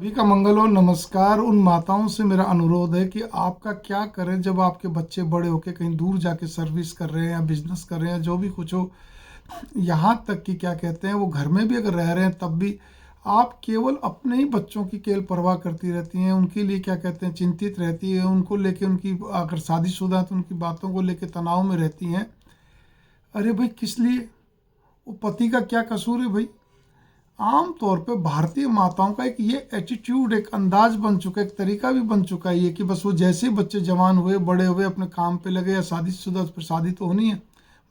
सभी का मंगल हो। नमस्कार। उन माताओं से मेरा अनुरोध है कि आपका क्या करें जब आपके बच्चे बड़े होके कहीं दूर जाके सर्विस कर रहे हैं या बिजनेस कर रहे हैं, जो भी कुछ हो, यहाँ तक कि क्या कहते हैं वो घर में भी अगर रह रहे हैं तब भी आप केवल अपने ही बच्चों की केवल परवाह करती रहती हैं, उनके लिए क्या कहते हैं चिंतित रहती है, उनको लेके उनकी अगर शादीशुदा है तो उनकी बातों को लेके तनाव में रहती हैं। अरे भाई किस लिए? वो पति का क्या कसूर है भाई? आम तौर पे भारतीय माताओं का एक ये एटीट्यूड, एक अंदाज बन चुका है, एक तरीका भी बन चुका है ये कि बस वो जैसे ही बच्चे जवान हुए, बड़े हुए, अपने काम पे लगे या शादीशुदा, फिर शादी तो होनी है,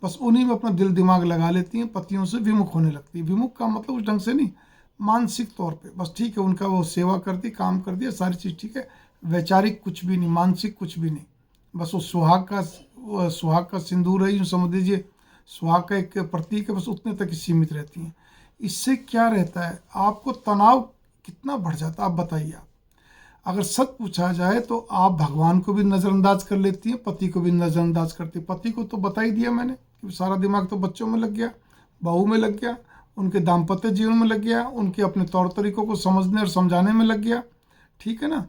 बस उन्हीं में अपना दिल दिमाग लगा लेती हैं, पतियों से विमुख होने लगती है। विमुख का मतलब उस ढंग से नहीं, मानसिक तौर पे बस ठीक है, उनका वो सेवा कर दी, काम कर दिया, सारी चीज़ ठीक है, वैचारिक कुछ भी नहीं, मानसिक कुछ भी नहीं। बस वो सुहाग का सिंदूर है, यूँ समझ लीजिए, सुहाग का एक प्रतीक है, बस उतने तक ही सीमित रहती हैं। इससे क्या रहता है, आपको तनाव कितना बढ़ जाता है आप बताइए। आप अगर सच पूछा जाए तो आप भगवान को भी नज़रअंदाज कर लेती हैं, पति को भी नज़रअंदाज करती हैं। पति को तो बता ही दिया मैंने कि सारा दिमाग तो बच्चों में लग गया, बहू में लग गया, उनके दाम्पत्य जीवन में लग गया, उनके अपने तौर तरीकों को समझने और समझाने में लग गया, ठीक है ना।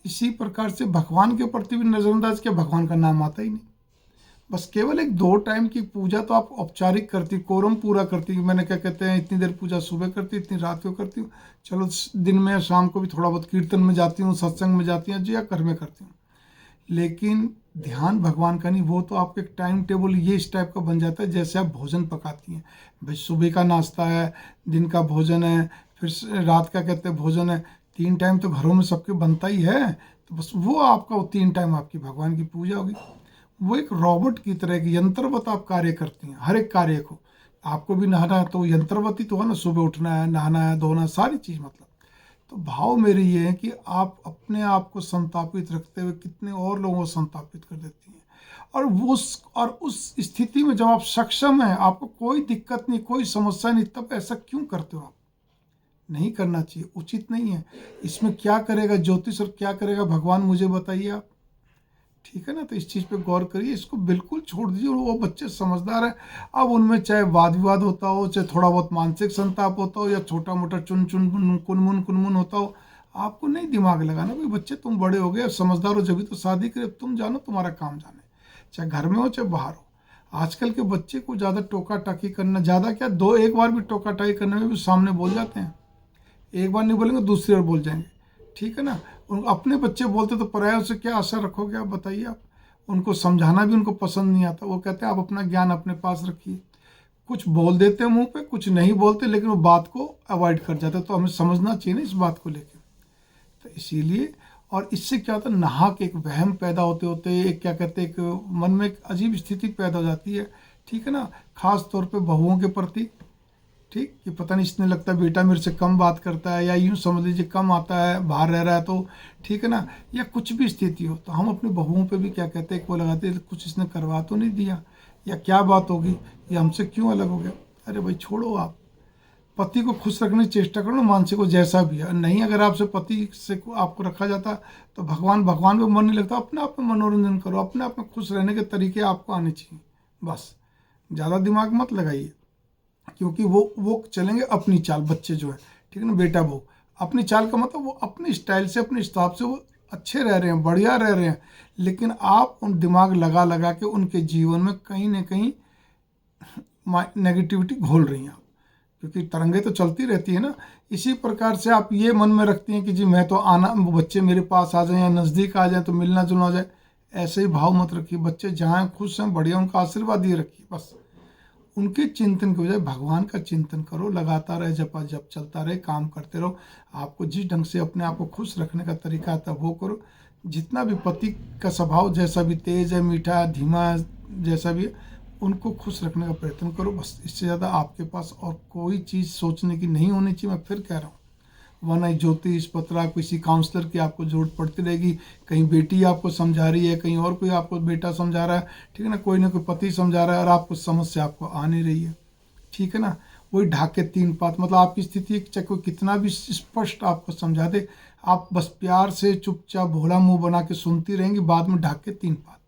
इसी प्रकार से भगवान के प्रति भी नज़रअंदाज किया, भगवान का नाम आता ही नहीं। बस केवल एक 2 टाइम की पूजा तो आप औपचारिक करती, कोरम पूरा करती, मैंने क्या कहते हैं इतनी देर पूजा सुबह करती, इतनी रात को करती हूँ, चलो दिन में या शाम को भी थोड़ा बहुत कीर्तन में जाती हूँ, सत्संग में जाती हूँ, जो या घर में करती हूँ, लेकिन ध्यान भगवान का नहीं। वो तो आपके एक टाइम टेबल ये इस टाइप का बन जाता है जैसे आप भोजन पकाती हैं। भाई सुबह का नाश्ता है, दिन का भोजन है, फिर रात का कहते हैं भोजन है, 3 टाइम तो घरों में सबके बनता ही है। तो बस वो आपका वो 3 टाइम आपकी भगवान की पूजा होगी। वो एक रोबोट की तरह, एक यंत्रवत आप कार्य करती हैं हर एक कार्य को। आपको भी नहाना है तो यंत्रवती तो है ना, सुबह उठना है, नहाना है, धोना, सारी चीज़ मतलब। तो भाव मेरे ये है कि आप अपने आप को संतापित रखते हुए कितने और लोगों को संतापित कर देती हैं। और उस स्थिति में जब आप सक्षम हैं, आपको कोई दिक्कत नहीं, कोई समस्या नहीं, तब ऐसा क्यों करते हो आप? नहीं करना चाहिए, उचित नहीं है। इसमें क्या करेगा ज्योतिष और क्या करेगा भगवान, मुझे बताइए आप। ठीक है ना, तो इस चीज़ पे गौर करिए, इसको बिल्कुल छोड़ दीजिए। और वो बच्चे समझदार हैं, अब उनमें चाहे वाद विवाद होता हो, चाहे थोड़ा बहुत मानसिक संताप होता हो, या छोटा मोटा चुन चुन कुनमुन कुनमुन होता हो, आपको नहीं दिमाग लगाना। भाई बच्चे तुम बड़े हो गए, अब समझदार हो, जब भी तो शादी करे, तुम जानो तुम्हारा काम जाने, चाहे घर में हो चाहे बाहर हो। आजकल के बच्चे को ज़्यादा टोका टाकी करना, ज़्यादा क्या, दो एक बार भी टोका टाकी करने में भी सामने बोल जाते हैं। एक बार नहीं बोलेंगे, दूसरी बार बोल जाएंगे, ठीक है ना। उन अपने बच्चे बोलते तो परायों से क्या आशा रखोगे आप बताइए। आप उनको समझाना भी उनको पसंद नहीं आता, वो कहते हैं आप अपना ज्ञान अपने पास रखिए। कुछ बोल देते हैं मुंह पे, कुछ नहीं बोलते, लेकिन वो बात को अवॉइड कर जाते हैं। तो हमें समझना चाहिए ना इस बात को लेकर। तो इसीलिए, और इससे क्या होता है, नाहक एक वहम पैदा होते होते एक क्या कहते हैं, एक मन में एक अजीब स्थिति पैदा हो जाती है, ठीक है ना, खास तौर पे बहुओं के प्रति। ठीक, कि पता नहीं इसने लगता है बेटा मेरे से कम बात करता है, या यूँ समझ लीजिए कम आता है, बाहर रह रहा है तो, ठीक है ना, या कुछ भी स्थिति हो, तो हम अपने बहुओं पे भी क्या कहते हैं, को लगाते हैं कुछ इसने करवा तो नहीं दिया, या क्या बात होगी, या हमसे क्यों अलग हो गया। अरे भाई छोड़ो, आप पति को खुश रखने की चेष्टा करो ना, मानसिक को जैसा भी है। नहीं, अगर आपसे पति से आपको रखा जाता तो भगवान पे मन नहीं लगता। अपने आप में मनोरंजन करो, अपने आप में खुश रहने के तरीके आपको आने चाहिए। बस ज़्यादा दिमाग मत लगाइए, क्योंकि वो चलेंगे अपनी चाल, बच्चे जो है, ठीक है ना, बेटा बहू अपनी चाल का मतलब वो अपने स्टाइल से, अपने हिसाब से वो अच्छे रह रहे हैं, बढ़िया रह रहे हैं। लेकिन आप उन दिमाग लगा लगा के उनके जीवन में कहीं ना कहीं नेगेटिविटी घोल रही हैं आप, क्योंकि तरंगे तो चलती रहती है ना। इसी प्रकार से आप ये मन में रखती हैं कि जी मैं तो आना, बच्चे मेरे पास आ जाएं या नज़दीक आ जाएं तो मिलना जुलना हो जाए। ऐसे ही भाव मत रखिए। बच्चे जहाँ खुश हैं, बढ़िया, उनका आशीर्वाद दिए रखिए। बस उनके चिंतन की बजाय भगवान का चिंतन करो, लगातार रहे, जपा जप चलता रहे, काम करते रहो। आपको जिस ढंग से अपने आप को खुश रखने का तरीका आता है वो करो। जितना भी पति का स्वभाव जैसा भी तेज है, मीठा है, धीमा है, जैसा भी है, उनको खुश रखने का प्रयत्न करो। बस इससे ज़्यादा आपके पास और कोई चीज़ सोचने की नहीं होनी चाहिए। मैं फिर कह रहा हूँ, वरना ज्योतिष पत्रा, किसी काउंसलर की आपको जरूरत पड़ती रहेगी। कहीं बेटी आपको समझा रही है, कहीं और कोई आपको बेटा समझा रहा है, ठीक है ना कोई पति समझा रहा है, और आपको समस्या आपको आ नहीं रही है, ठीक है ना। वही ढाक के 3 पात, मतलब आपकी स्थिति चाहे कोई कितना भी स्पष्ट आपको समझा दे, आप बस प्यार से चुपचाप भोला मुंह बना के सुनती रहेंगी, बाद में ढाक के 3 पात।